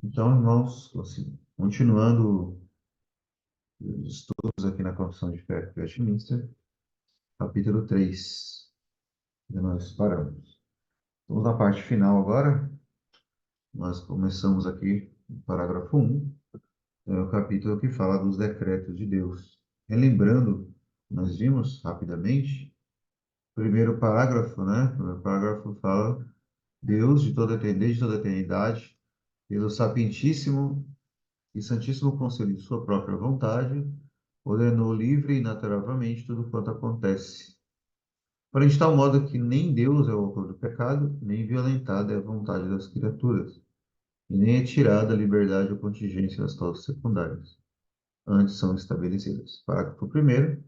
Então, irmãos, assim, continuando os estudos aqui na Confissão de Fé de Westminster, capítulo 3, que nós paramos. Estamos na parte final agora. Nós começamos aqui no parágrafo 1, é o capítulo que fala dos decretos de Deus. Relembrando, nós vimos rapidamente, o primeiro parágrafo, né? O primeiro parágrafo fala Deus desde toda a eternidade, pelo sapientíssimo e santíssimo conselho de sua própria vontade, ordenou livre e inalteravelmente tudo quanto acontece. Porém, de tal modo que nem Deus é o autor do pecado, nem violentada é a vontade das criaturas, e nem é tirada a liberdade ou contingência das causas secundárias. Antes são estabelecidas. Parágrafo primeiro.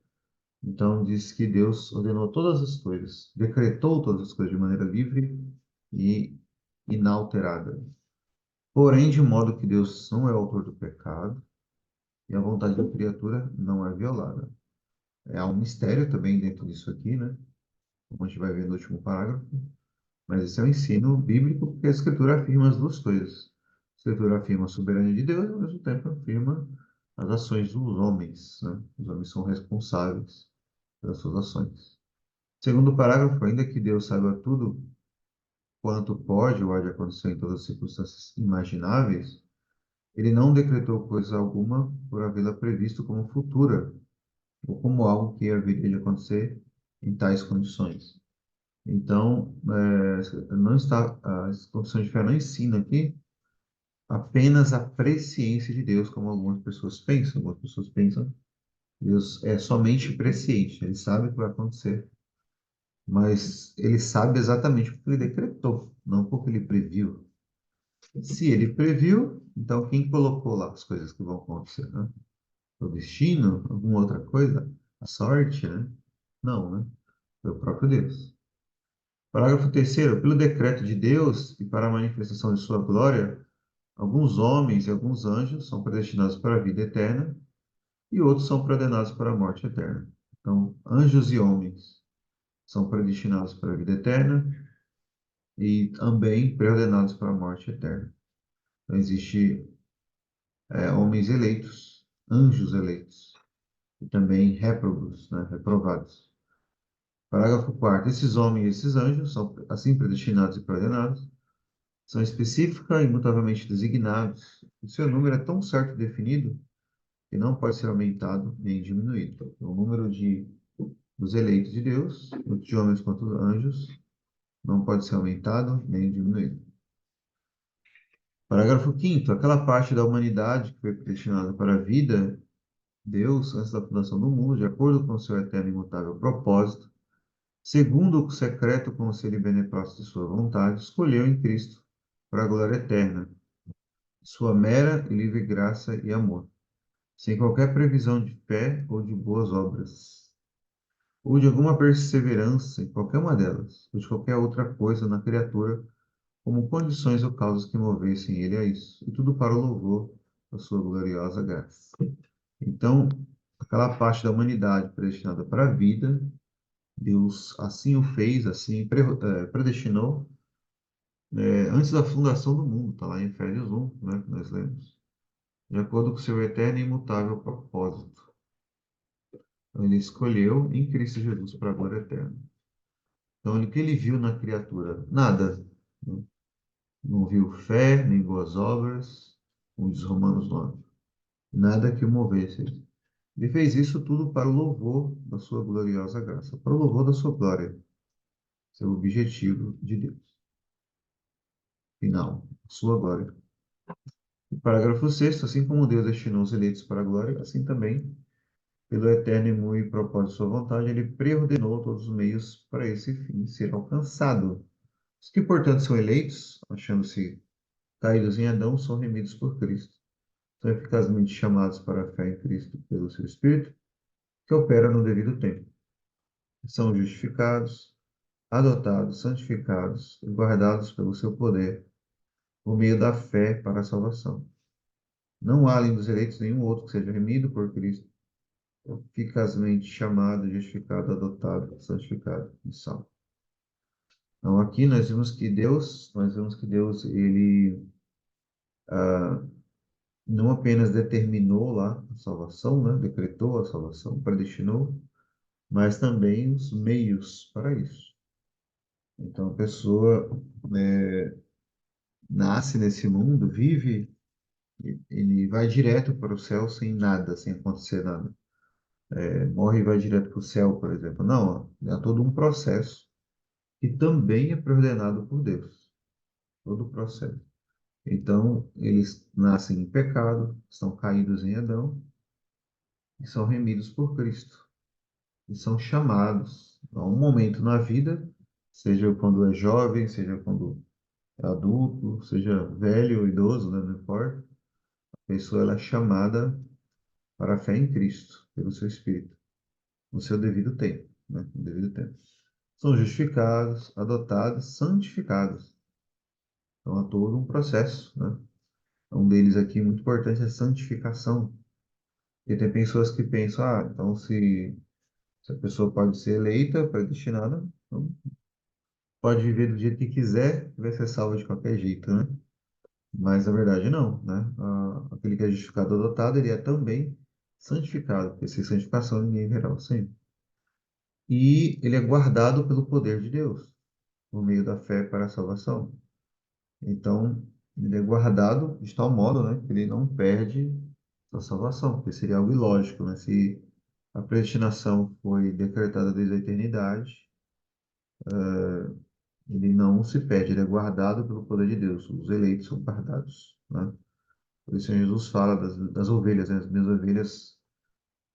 Então, diz que Deus ordenou todas as coisas, decretou todas as coisas de maneira livre e inalterada. Porém, de modo que Deus não é o autor do pecado, e a vontade da criatura não é violada. Há um mistério também dentro disso aqui, né? Como a gente vai ver no último parágrafo. Mas esse é um ensino bíblico porque a Escritura afirma as duas coisas. A Escritura afirma a soberania de Deus e, ao mesmo tempo, afirma as ações dos homens, né? Os homens são responsáveis pelas suas ações. Segundo parágrafo, ainda que Deus saiba tudo quanto pode ou há de acontecer em todas as circunstâncias imagináveis, ele não decretou coisa alguma por havê-la previsto como futura, ou como algo que haveria de acontecer em tais condições. Então, não está, as condições de fé não ensina aqui apenas a presciência de Deus, como algumas pessoas pensam. Algumas pessoas pensam que Deus é somente presciente, ele sabe o que vai acontecer, mas ele sabe exatamente porque ele decretou, não porque ele previu. Se ele previu, então quem colocou lá as coisas que vão acontecer, né? O destino, alguma outra coisa? A sorte, né? Não, né? Foi o próprio Deus. Parágrafo terceiro. Pelo decreto de Deus e para a manifestação de sua glória, alguns homens e alguns anjos são predestinados para a vida eterna e outros são condenados para a morte eterna. Então, anjos e homens são predestinados para a vida eterna e também preordenados para a morte eterna. Então, existe homens eleitos, anjos eleitos e também réprobos, né, reprovados. Parágrafo quarto. Esses homens e esses anjos são assim predestinados e preordenados, são específica e imutavelmente designados. O seu número é tão certo e definido que não pode ser aumentado nem diminuído. O número dos eleitos de Deus, tanto de homens quanto de anjos, não pode ser aumentado nem diminuído. Parágrafo quinto. Aquela parte da humanidade que foi predestinada para a vida, Deus, antes da fundação do mundo, de acordo com o seu eterno e imutável propósito, segundo o secreto conselho e beneplácito de sua vontade, escolheu em Cristo para a glória eterna, sua mera e livre graça e amor, sem qualquer previsão de fé ou de boas obras, ou de alguma perseverança em qualquer uma delas, ou de qualquer outra coisa na criatura, como condições ou causas que movessem ele a isso, e tudo para o louvor da sua gloriosa graça. Então, aquela parte da humanidade predestinada para a vida, Deus assim o fez, assim predestinou, antes da fundação do mundo, está lá em Efésios 1, né, que nós lemos, de acordo com seu eterno e imutável propósito. Então, ele escolheu em Cristo Jesus para a glória eterna. Então, o que ele viu na criatura? Nada. Né? Não viu fé, nem boas obras, como diz Romanos 9. Nada que o movesse. Ele fez isso tudo para o louvor da sua gloriosa graça, para o louvor da sua glória. Esse é o objetivo de Deus. Final, sua glória. E parágrafo sexto, assim como Deus destinou os eleitos para a glória, assim também, pelo eterno e propósito de sua vontade, ele preordenou todos os meios para esse fim ser alcançado. Os que, portanto, são eleitos, achando-se caídos em Adão, são remidos por Cristo. São eficazmente chamados para a fé em Cristo pelo seu Espírito, que opera no devido tempo. São justificados, adotados, santificados e guardados pelo seu poder, por meio da fé para a salvação. Não há, além dos eleitos, nenhum outro que seja remido por Cristo, eficazmente chamado, justificado, adotado, santificado e salvo. Então, aqui nós vemos que Deus, ele não apenas determinou lá a salvação, né? Decretou a salvação, predestinou, mas também os meios para isso. Então, a pessoa nasce nesse mundo, vive, ele vai direto para o céu sem nada, sem acontecer nada. Morre e vai direto para o céu, por exemplo. Não, é todo um processo que também é preordenado por Deus. Todo o processo. Então, eles nascem em pecado, são caídos em Adão e são remidos por Cristo. E são chamados a um momento na vida, seja quando é jovem, seja quando é adulto, seja velho ou idoso, né, não importa. A pessoa ela é chamada para a fé em Cristo, pelo seu Espírito, no seu devido tempo, né, no devido tempo. São justificados, adotados, santificados. Então, há todo um processo, né? Um deles aqui muito importante é a santificação. E tem pessoas que pensam, então se a pessoa pode ser eleita, predestinada, então pode viver do jeito que quiser, vai ser salvo de qualquer jeito, né? Mas na verdade não, né? Aquele que é justificado adotado, ele é também santificado, porque sem santificação ninguém verá o Senhor. E ele é guardado pelo poder de Deus, por meio da fé para a salvação. Então, ele é guardado de tal modo, né, que ele não perde a salvação, porque seria algo ilógico, né? Se a predestinação foi decretada desde a eternidade, ele não se perde, ele é guardado pelo poder de Deus. Os eleitos são guardados, né? Por isso Jesus fala das ovelhas, né? As minhas ovelhas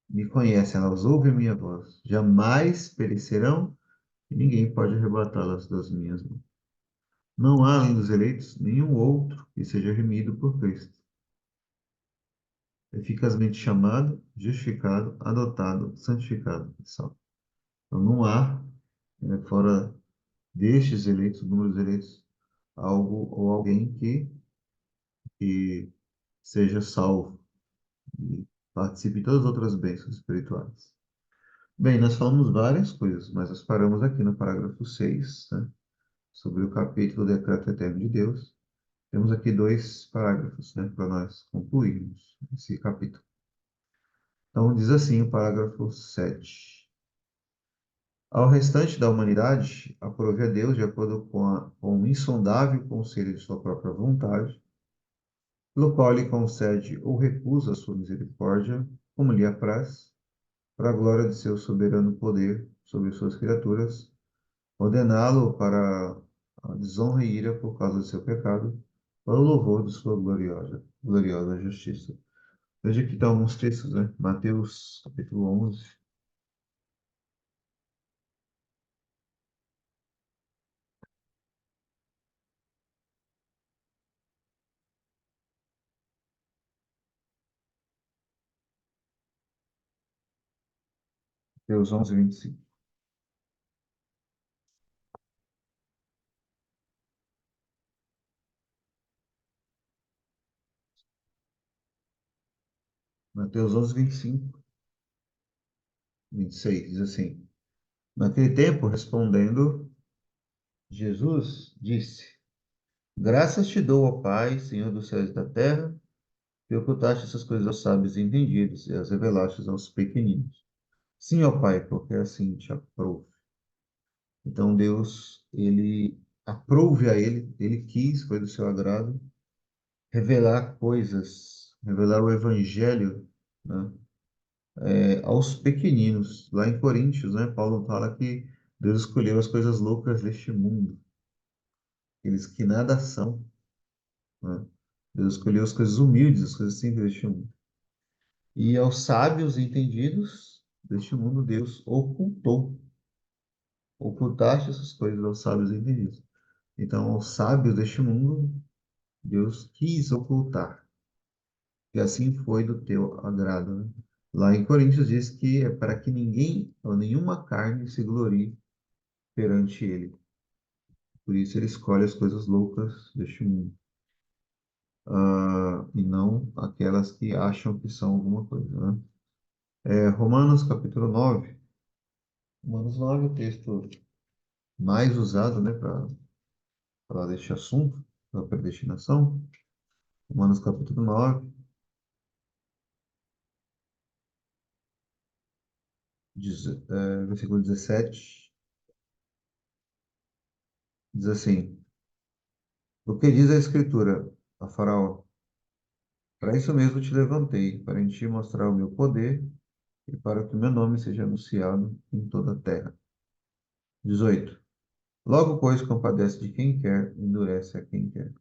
me conhecem, elas ouvem minha voz, jamais perecerão e ninguém pode arrebatá-las das minhas mãos. Não há, além dos eleitos, nenhum outro que seja remido por Cristo. Eficazmente chamado, justificado, adotado, santificado e salvo. Então não há, fora destes eleitos, o número dos eleitos, algo ou alguém que seja salvo e participe de todas as outras bênçãos espirituais. Bem, nós falamos várias coisas, mas nós paramos aqui no parágrafo 6, né, sobre o capítulo do Decreto Eterno de Deus. Temos aqui dois parágrafos, né, para nós concluirmos esse capítulo. Então, diz assim o parágrafo 7. Ao restante da humanidade, aprove a Deus, de acordo com o insondável conselho de sua própria vontade, pelo qual lhe concede ou recusa a sua misericórdia, como lhe apraz, para a glória de seu soberano poder sobre suas criaturas, ordená-lo para a desonra e ira por causa do seu pecado, para o louvor de sua gloriosa justiça. Veja aqui estão alguns textos, né? Mateus, capítulo 11. Mateus 11, 25. Mateus 11, 25, 26, diz assim: Naquele tempo, respondendo, Jesus disse: Graças te dou, ó Pai, Senhor dos céus e da terra, que ocultaste essas coisas aos sábios e entendidos e as revelaste aos pequeninos. Sim, ó Pai, porque assim te aprouve. Então Deus, ele aprouve a ele quis, foi do seu agrado, revelar coisas, revelar o evangelho, né, aos pequeninos. Lá em Coríntios, né, Paulo fala que Deus escolheu as coisas loucas deste mundo, aqueles que nada são, né? Deus escolheu as coisas humildes, as coisas simples deste mundo. E aos sábios e entendidos deste mundo, Deus ocultou. Ocultaste essas coisas aos sábios e entendidos. Então, aos sábios deste mundo, Deus quis ocultar. E assim foi do teu agrado, né? Lá em Coríntios diz que é para que ninguém ou nenhuma carne se glorie perante ele. Por isso ele escolhe as coisas loucas deste mundo, e não aquelas que acham que são alguma coisa, né? Romanos capítulo 9. Romanos 9 é o texto mais usado, né, para falar deste assunto, da predestinação. Romanos capítulo 9, versículo 17, diz assim: O que diz a Escritura a Faraó? Para isso mesmo te levantei, para em ti mostrar o meu poder e para que o meu nome seja anunciado em toda a terra. 18. Logo, pois, compadece de quem quer, endurece a quem quer.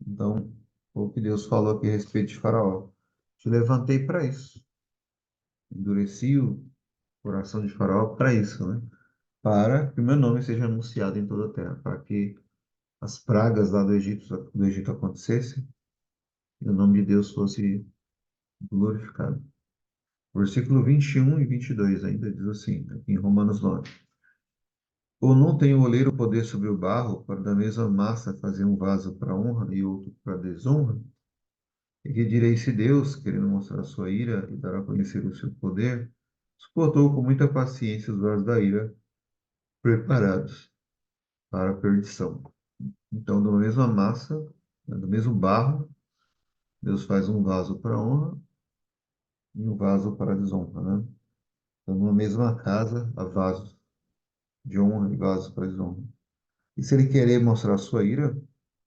Então, o que Deus falou aqui a respeito de Faraó. Te levantei para isso. Endureci o coração de Faraó para isso, né? Para que o meu nome seja anunciado em toda a terra, para que as pragas lá do Egito acontecessem e o nome de Deus fosse glorificado. Versículo 21 e 22 ainda diz assim, aqui em Romanos 9. Ou não tem o oleiro poder sobre o barro, para da mesma massa fazer um vaso para honra e outro para desonra? E que direi se Deus, querendo mostrar sua ira e dar a conhecer o seu poder, suportou com muita paciência os vasos da ira preparados para a perdição. Então, da mesma massa, né, do mesmo barro, Deus faz um vaso para honra e um vaso para desonra, né? Então, numa mesma casa, há vasos de honra e vasos para desonra. E se ele querer mostrar sua ira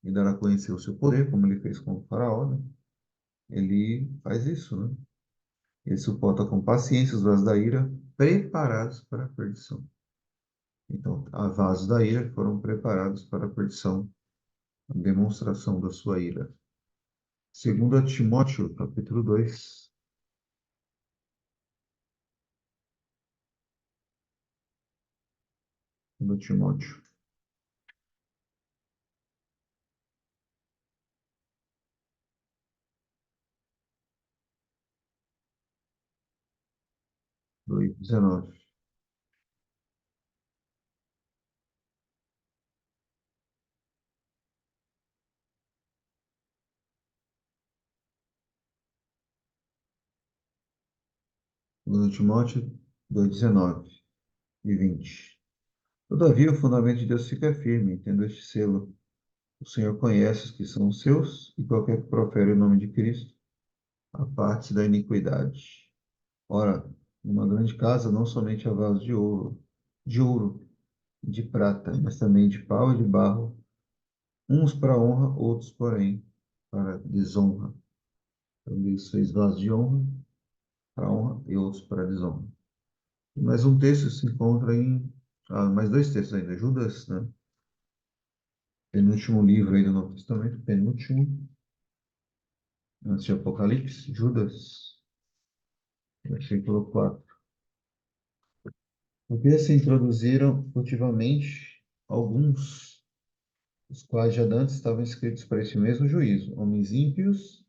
e dar a conhecer o seu poder, como ele fez com o faraó, né? Ele faz isso, né? Ele suporta com paciência os vasos da ira preparados para a perdição. Então, há vasos da ira que foram preparados para a perdição, a demonstração da sua ira. Segundo Timóteo, capítulo 2, segundo Timóteo 2:19. Segundo Timóteo 2:19 e 20. Todavia, o fundamento de Deus fica firme, tendo este selo. O Senhor conhece os que são seus, e qualquer que profere o nome de Cristo, a parte da iniquidade. Ora, numa grande casa não somente há vasos de ouro, de prata, mas também de pau e de barro, uns para honra, outros, porém, para desonra. Então, Deus fez vasos de honra, para honra, e outros para desonra. E mais um texto se encontra mais dois textos ainda. Judas, né? Penúltimo livro aí do Novo Testamento, penúltimo, antes de Apocalipse, Judas, versículo 4. Porque se introduziram furtivamente alguns, os quais já dantes estavam escritos para este mesmo juízo, homens ímpios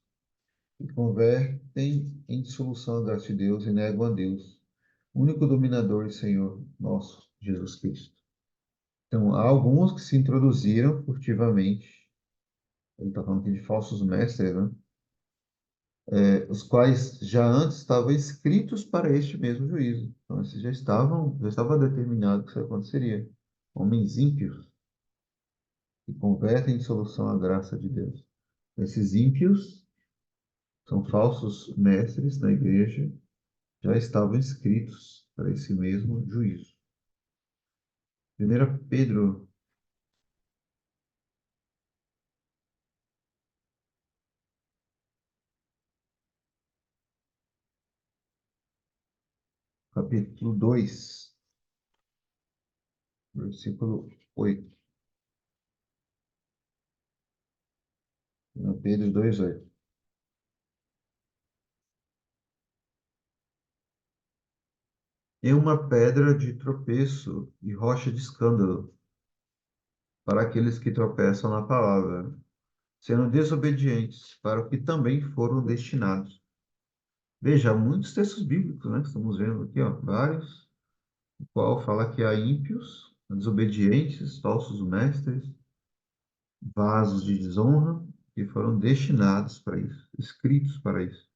que convertem em dissolução a graça de Deus e negam a Deus, único dominador e Senhor nosso, Jesus Cristo. Então, há alguns que se introduziram furtivamente, ele está falando aqui de falsos mestres, né? Os quais já antes estavam escritos para este mesmo juízo. Então, esses já estava determinado que isso aconteceria. Homens ímpios que convertem em solução à graça de Deus. Esses ímpios são falsos mestres na igreja, já estavam escritos para esse mesmo juízo. 1 Pedro, capítulo 2, versículo 8. 1 Pedro 2:8. É uma pedra de tropeço e rocha de escândalo para aqueles que tropeçam na palavra, sendo desobedientes para o que também foram destinados. Veja, há muitos textos bíblicos, né? Que estamos vendo aqui, ó, vários, o qual fala que há ímpios, desobedientes, falsos mestres, vasos de desonra, que foram destinados para isso, escritos para isso.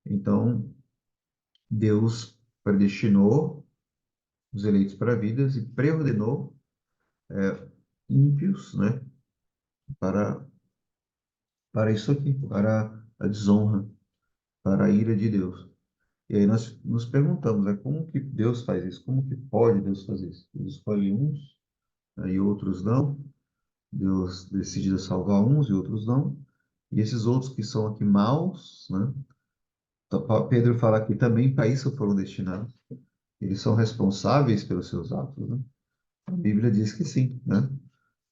Então, Deus predestinou os eleitos para vidas e preordenou ímpios, né, para para isso aqui, para a desonra, para a ira de Deus. E aí nós nos perguntamos, né, como que Deus faz isso? Como que pode Deus fazer isso? Deus escolhe uns, né, e outros não. Deus decide salvar uns e outros não. E esses outros que são aqui maus, né? Então, Pedro fala que também para isso foram destinados. Eles são responsáveis pelos seus atos, né? A Bíblia diz que sim, né?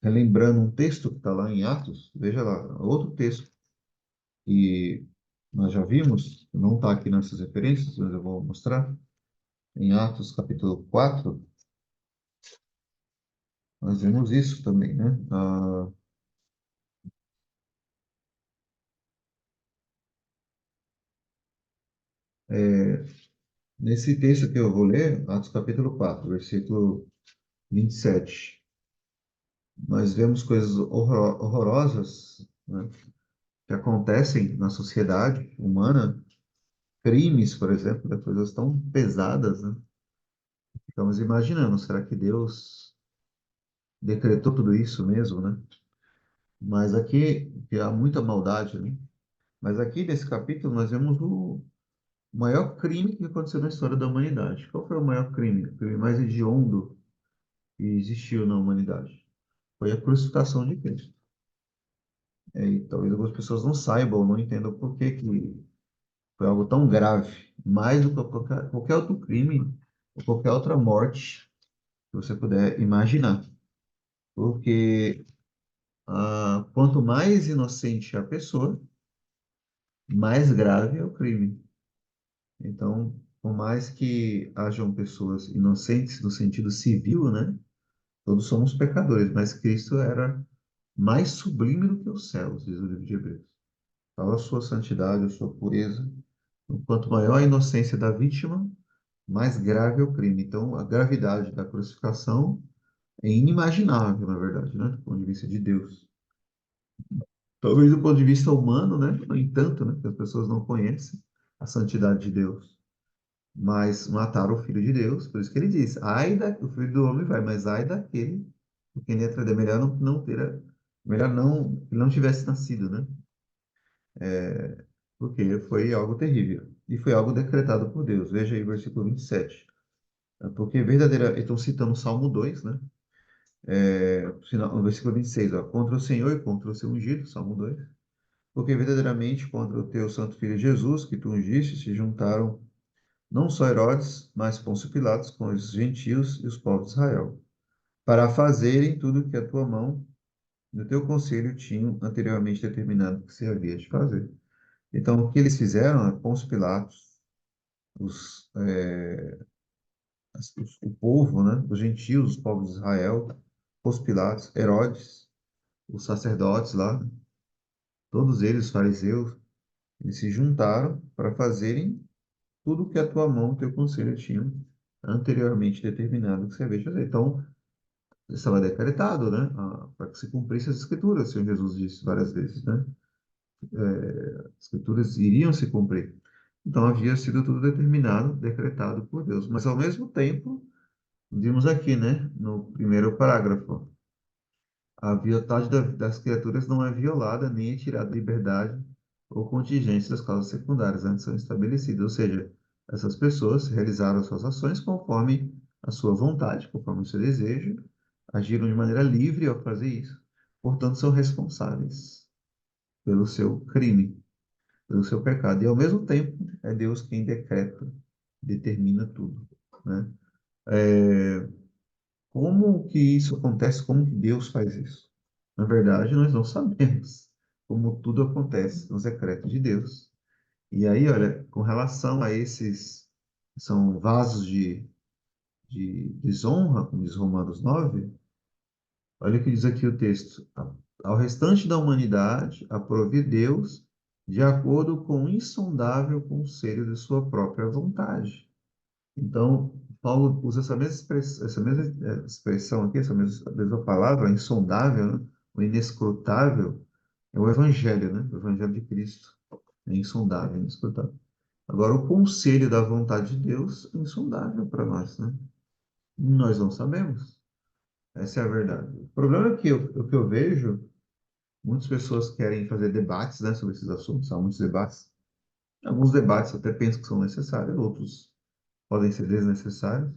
Relembrando um texto que está lá em Atos, veja lá, outro texto que nós já vimos, não está aqui nessas referências, mas eu vou mostrar. Em Atos capítulo 4 nós vemos isso também, né? Nesse texto que eu vou ler, Atos capítulo 4 versículo 27, nós vemos coisas horrorosas, né, que acontecem na sociedade humana, crimes, por exemplo, né, coisas tão pesadas, né? Ficamos imaginando, será que Deus decretou tudo isso mesmo, né? Mas aqui, que há muita maldade, né? Mas aqui nesse capítulo nós vemos o maior crime que aconteceu na história da humanidade. Qual foi o maior crime? O crime mais hediondo que existiu na humanidade? Foi a crucificação de Cristo. E talvez algumas pessoas não saibam, não entendam por que que foi algo tão grave, mais do que qualquer outro crime, ou qualquer outra morte que você puder imaginar. Porque quanto mais inocente a pessoa, mais grave é o crime. Então, por mais que hajam pessoas inocentes no sentido civil, né? Todos somos pecadores, mas Cristo era mais sublime do que os céus, diz o livro de Hebreus. Tal a sua santidade, a sua pureza. Quanto maior a inocência da vítima, mais grave é o crime. Então, a gravidade da crucificação é inimaginável, na verdade, né? Do ponto de vista de Deus. Talvez do ponto de vista humano, né? No entanto, né? Que as pessoas não conhecem a santidade de Deus. Mas mataram o Filho de Deus, por isso que ele diz, o Filho do Homem vai, mas ai daquele, porque ele é melhor não ter, melhor não, que não tivesse nascido, né? Porque foi algo terrível. E foi algo decretado por Deus. Veja aí o versículo 27. Porque verdadeira, estão citando o Salmo 2, né? No versículo 26, ó, contra o Senhor e contra o seu ungido, Salmo 2. Porque verdadeiramente contra o teu santo filho Jesus, que tu ungiste, se juntaram não só Herodes, mas Pôncio Pilatos com os gentios e os povos de Israel, para fazerem tudo que a tua mão e o teu conselho tinham anteriormente determinado que se havia de fazer. Então, o que eles fizeram, Pôncio Pilatos, os, é, o povo, né, os gentios, os povos de Israel, os Pilatos, Herodes, os sacerdotes lá, todos eles, os fariseus, eles se juntaram para fazerem tudo o que a tua mão, teu conselho tinham anteriormente determinado que você havia de fazer. Então, estava decretado, né, para que se cumprisse as escrituras, o Senhor Jesus disse várias vezes, né, as escrituras iriam se cumprir. Então, havia sido tudo determinado, decretado por Deus. Mas, ao mesmo tempo, vimos aqui, né, no primeiro parágrafo, a vontade das criaturas não é violada nem é tirada de liberdade ou contingência das causas secundárias antes são estabelecidas. Ou seja, essas pessoas realizaram suas ações conforme a sua vontade, conforme o seu desejo, agiram de maneira livre ao fazer isso. Portanto, são responsáveis pelo seu crime, pelo seu pecado. E, ao mesmo tempo, é Deus quem decreta, determina tudo, né? Como que isso acontece? Como que Deus faz isso? Na verdade, nós não sabemos como tudo acontece nos decretos de Deus. E aí, olha, com relação a esses, são vasos de desonra, como diz Romanos 9, olha o que diz aqui o texto. Ao restante da humanidade, aprove Deus de acordo com o insondável conselho de sua própria vontade. Então, Paulo usa essa mesma expressão aqui, essa mesma palavra, insondável, né? O inescrutável, é o Evangelho, né? O Evangelho de Cristo. É insondável, inescrutável. Agora, o conselho da vontade de Deus é insondável para nós, né? Nós não sabemos. Essa é a verdade. O problema é que o que eu vejo Muitas pessoas querem fazer debates, né, sobre esses assuntos, há muitos debates. Alguns debates eu até penso que são necessários, outros podem ser desnecessários,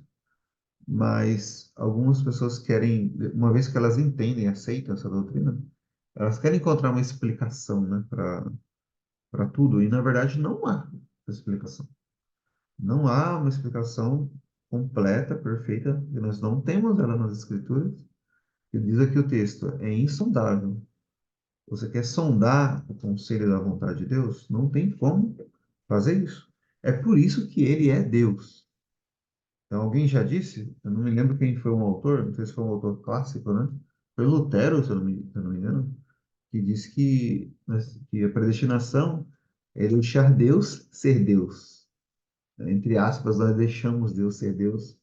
mas algumas pessoas querem, uma vez que elas entendem, aceitam essa doutrina, elas querem encontrar uma explicação, né, para tudo, e na verdade não há explicação. Não há uma explicação completa, perfeita, e nós não temos ela nas Escrituras, que diz aqui o texto, é insondável. Você quer sondar o conselho da vontade de Deus? Não tem como fazer isso. É por isso que ele é Deus. Então, alguém já disse, eu não me lembro quem foi um autor, não sei se foi um autor clássico, né? Foi Lutero, se eu não me engano, que disse que a predestinação é deixar Deus ser Deus. Entre aspas, nós deixamos Deus ser Deus,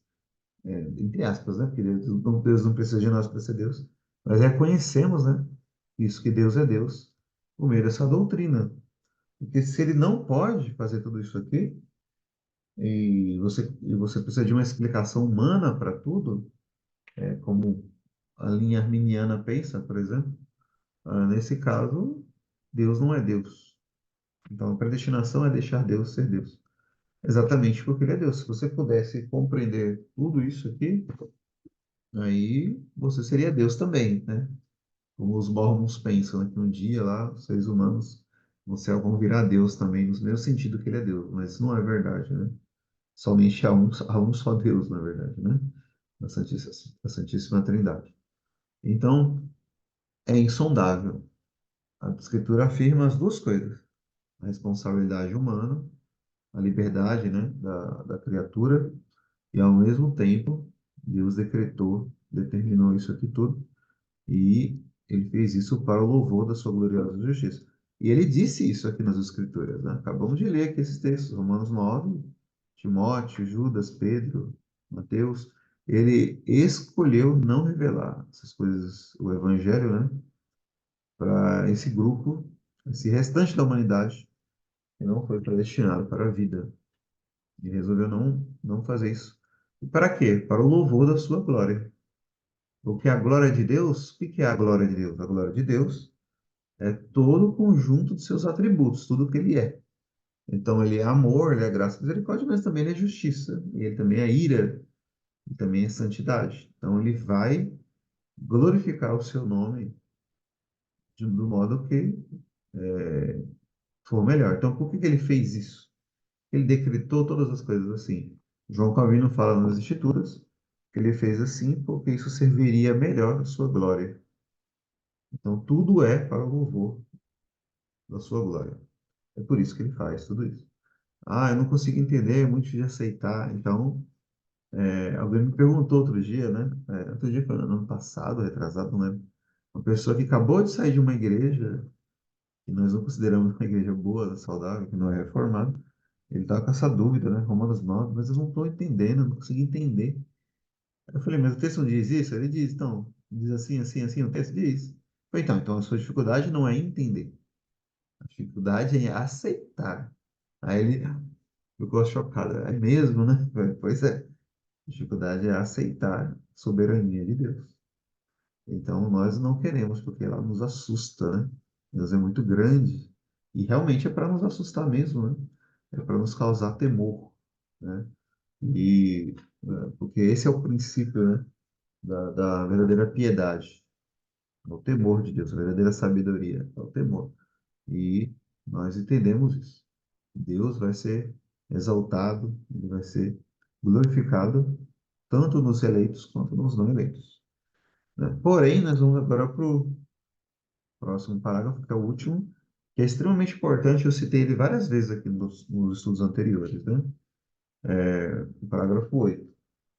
entre aspas, né? Porque Deus não precisa de nós para ser Deus. Nós reconhecemos, né? Isso que Deus é Deus, por meio dessa doutrina. Porque se ele não pode fazer tudo isso aqui, e você precisa de uma explicação humana para tudo, como a linha arminiana pensa, por exemplo, nesse caso, Deus não é Deus. Então, a predestinação é deixar Deus ser Deus. Exatamente porque ele é Deus. Se você pudesse compreender tudo isso aqui, aí você seria Deus também, né? Como os mormons pensam, né? Que um dia lá, os seres humanos vão virar Deus também, no mesmo sentido que ele é Deus. Mas isso não é verdade, né? Somente há um só Deus, na verdade, né? A Santíssima Trindade. Então, é insondável. A Escritura afirma as duas coisas: a responsabilidade humana, a liberdade, né, da criatura, e ao mesmo tempo, Deus determinou isso aqui tudo, e ele fez isso para o louvor da sua gloriosa justiça. E ele disse isso aqui nas Escrituras, né? Acabamos de ler aqui esses textos, Romanos 9, Timóteo, Judas, Pedro, Mateus. Ele escolheu não revelar essas coisas, o Evangelho, né? Para esse grupo, esse restante da humanidade, que não foi predestinado para a vida. E resolveu não fazer isso. E para quê? Para o louvor da sua glória. O que é a glória de Deus? O que é a glória de Deus? A glória de Deus é todo o conjunto de seus atributos, tudo o que ele é. Então, ele é amor, ele é graça e misericórdia, mas também ele é justiça, e ele também é ira, e também é santidade. Então, ele vai glorificar o seu nome do modo que for melhor. Então, por que ele fez isso? Ele decretou todas as coisas assim. João Calvino fala nas Escrituras que ele fez assim porque isso serviria melhor à sua glória. Então, tudo é para o louvor da sua glória. É por isso que ele faz tudo isso. Ah, eu não consigo entender, é muito difícil de aceitar. Então, alguém me perguntou outro dia, né? Outro dia, foi no ano passado, retrasado, não lembro. Uma pessoa que acabou de sair de uma igreja, que nós não consideramos uma igreja boa, saudável, que não é reformada. Ele estava com essa dúvida, né? Romanos 9, mas eu não estou entendendo, eu não consigo entender. Eu falei, mas o texto não diz isso? Ele diz, então, diz assim, assim, assim, o texto diz. Eu falei, então a sua dificuldade não é entender. A dificuldade é aceitar. Aí ele ficou chocado. É mesmo, né? Pois é. A dificuldade é aceitar a soberania de Deus. Então, nós não queremos, porque ela nos assusta, né? Deus é muito grande. E realmente é para nos assustar mesmo, né? É para nos causar temor, né? E, porque esse é o princípio, né, da verdadeira piedade. É o temor de Deus, a verdadeira sabedoria, é o temor. E nós entendemos isso. Deus vai ser exaltado, ele vai ser glorificado, tanto nos eleitos quanto nos não eleitos, né? Porém, nós vamos agora para o próximo parágrafo, que é o último, que é extremamente importante. Eu citei ele várias vezes aqui nos estudos anteriores, né? O parágrafo 8.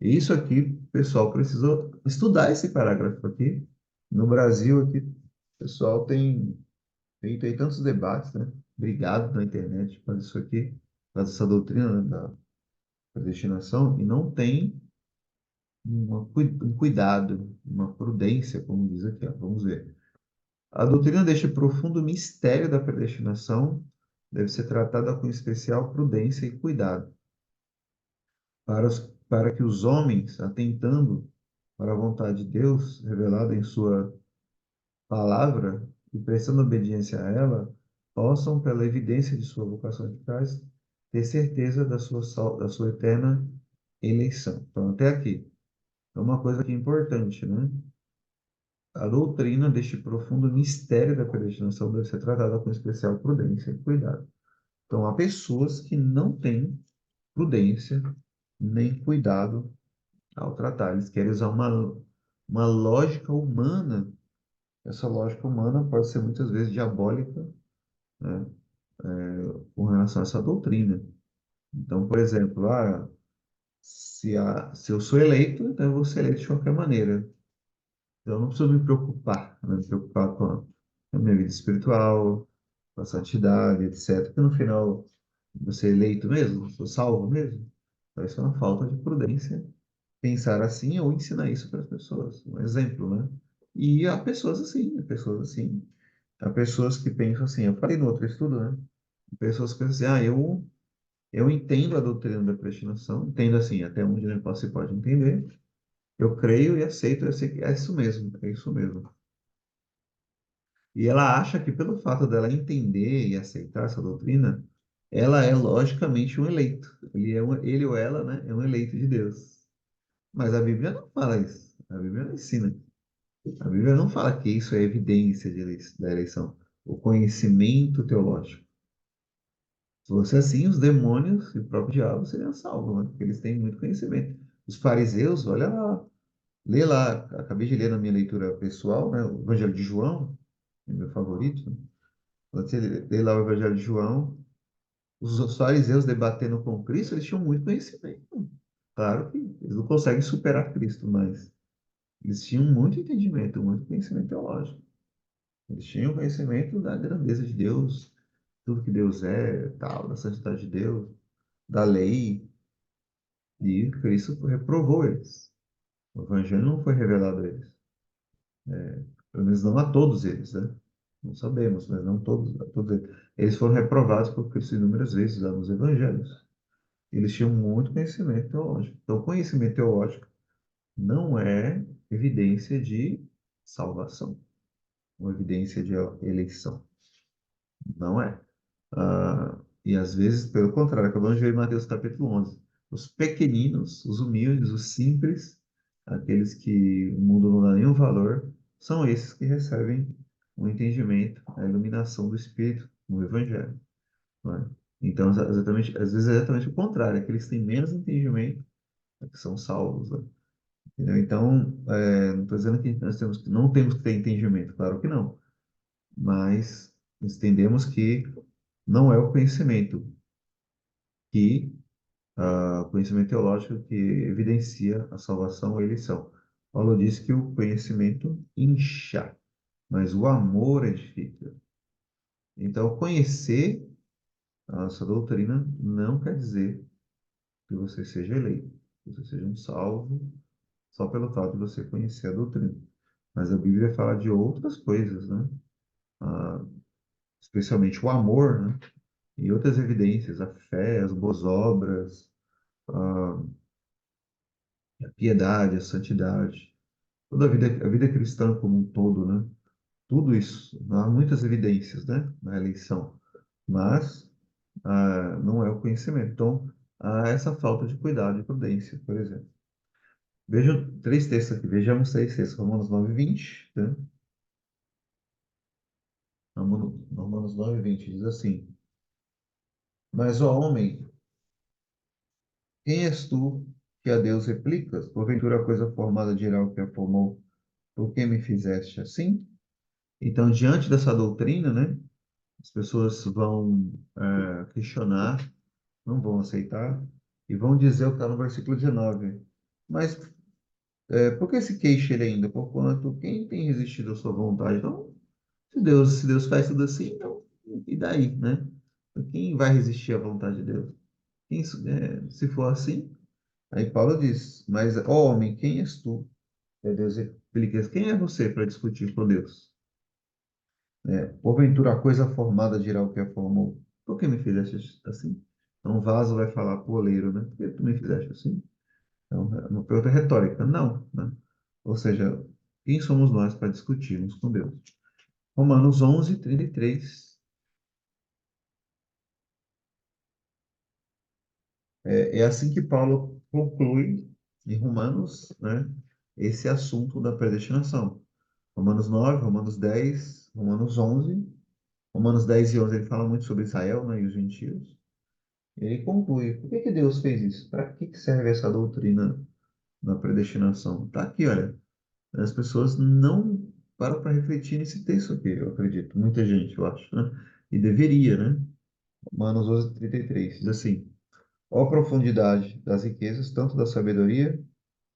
E isso aqui, pessoal, precisou estudar esse parágrafo aqui. No Brasil, aqui, o pessoal tem feito aí tantos debates, né? Brigado na internet por isso aqui, por essa doutrina, né, da predestinação, e não tem um cuidado, uma prudência, como diz aqui, ó. Vamos ver. A doutrina deste profundo mistério da predestinação deve ser tratada com especial prudência e cuidado, para que os homens, atentando para a vontade de Deus revelada em sua palavra, e prestando obediência a ela, possam, pela evidência de sua vocação eficaz, ter certeza da sua eterna eleição. Então, até aqui. É uma coisa que é importante, né? A doutrina deste profundo mistério da predestinação deve ser tratada com especial prudência e cuidado. Então, há pessoas que não têm prudência nem cuidado ao tratar. Eles querem usar uma lógica humana. Essa lógica humana pode ser muitas vezes diabólica, né, com relação a essa doutrina. Então, por exemplo, se eu sou eleito, então eu vou ser eleito de qualquer maneira. Eu não preciso me preocupar, né, me preocupar com a minha vida espiritual, com a santidade, etc. Porque no final, vou ser eleito mesmo, sou salvo mesmo. Então, isso é uma falta de prudência pensar assim ou ensinar isso para as pessoas. Um exemplo, né? E há pessoas assim, há pessoas assim. Há pessoas que pensam assim, eu falei no outro estudo, né? Pessoas que pensam assim, eu entendo a doutrina da predestinação, entendo assim, até onde se pode entender, eu creio e aceito, eu sei que é isso mesmo, é isso mesmo. E ela acha que pelo fato dela entender e aceitar essa doutrina, ela é logicamente um eleito. Ele ou ela, né, é um eleito de Deus. Mas a Bíblia não fala isso. A Bíblia não ensina. A Bíblia não fala que isso é evidência da eleição. O conhecimento teológico. Se fosse assim, os demônios e o próprio diabo seriam salvos, né? Porque eles têm muito conhecimento. Os fariseus, olha lá, lê lá, acabei de ler na minha leitura pessoal, né? O Evangelho de João, é meu favorito, né? Você lê lá o Evangelho de João, os fariseus debatendo com Cristo, eles tinham muito conhecimento. Claro que eles não conseguem superar Cristo, mas eles tinham muito entendimento, muito conhecimento teológico. Eles tinham conhecimento da grandeza de Deus, tudo que Deus é, tal, da santidade de Deus, da lei, e Cristo reprovou eles. O evangelho não foi revelado a eles. Pelo menos não a todos eles, né? Não sabemos, mas não todos, a todos eles. Eles foram reprovados por Cristo inúmeras vezes lá nos evangelhos. Eles tinham muito conhecimento teológico. Então, conhecimento teológico não é evidência de salvação, uma evidência de eleição. Não é. E às vezes, pelo contrário, acabamos de ver em Mateus capítulo 11. Os pequeninos, os humildes, os simples, aqueles que o mundo não dá nenhum valor, são esses que recebem o entendimento, a iluminação do Espírito no Evangelho. Não é? Então, exatamente, às vezes é exatamente o contrário, aqueles que têm menos entendimento é que são salvos. Né? Entendeu? Então, não estou dizendo que não temos que ter entendimento, claro que não, mas entendemos que não é o conhecimento que conhecimento teológico que evidencia a salvação ou a eleição. Paulo diz que o conhecimento incha, mas o amor edifica. Então, conhecer a nossa doutrina não quer dizer que você seja eleito, que você seja um salvo, só pelo fato de você conhecer a doutrina. Mas a Bíblia fala de outras coisas, né? Ah, especialmente o amor, né? E outras evidências, a fé, as boas obras, a a piedade, a santidade. Toda a vida cristã como um todo, né? Tudo isso, há muitas evidências, né, na eleição, mas não é o conhecimento. Então, há essa falta de cuidado e prudência, por exemplo. Vejam três textos aqui, vejamos três textos, Romanos 9:20, né? Romanos 9:20 diz assim: Mas, ó homem, quem és tu que a Deus replicas? Porventura a coisa formada dirá o que a formou, por que me fizeste assim? Então, diante dessa doutrina, né, as pessoas vão questionar, não vão aceitar, e vão dizer o que está no versículo 19. Mas por que se queixa ele ainda? Porquanto quem tem resistido à sua vontade? Então, se Deus faz tudo assim, então, e daí, né? Quem vai resistir à vontade de Deus? Se for assim, aí Paulo diz, mas, ó homem, quem és tu? Deus replica, quem é você para discutir com Deus? Porventura a coisa formada dirá o que a formou. Por que me fizeste assim? Então o vaso vai falar para o oleiro, né? Por que tu me fizeste assim? Então, é uma pergunta retórica. Não, né? Ou seja, quem somos nós para discutirmos com Deus? Romanos 11:33. É assim que Paulo conclui em Romanos, né, esse assunto da predestinação. Romanos 9, Romanos 10, Romanos 11. Romanos 10 e 11 ele fala muito sobre Israel, né, e os gentios. E ele conclui, por que que Deus fez isso? Para que que serve essa doutrina da predestinação? Tá aqui, olha. As pessoas não param para refletir nesse texto aqui, eu acredito. Muita gente, eu acho, né? E deveria, né? Romanos 11:33 diz assim: ó profundidade das riquezas, tanto da sabedoria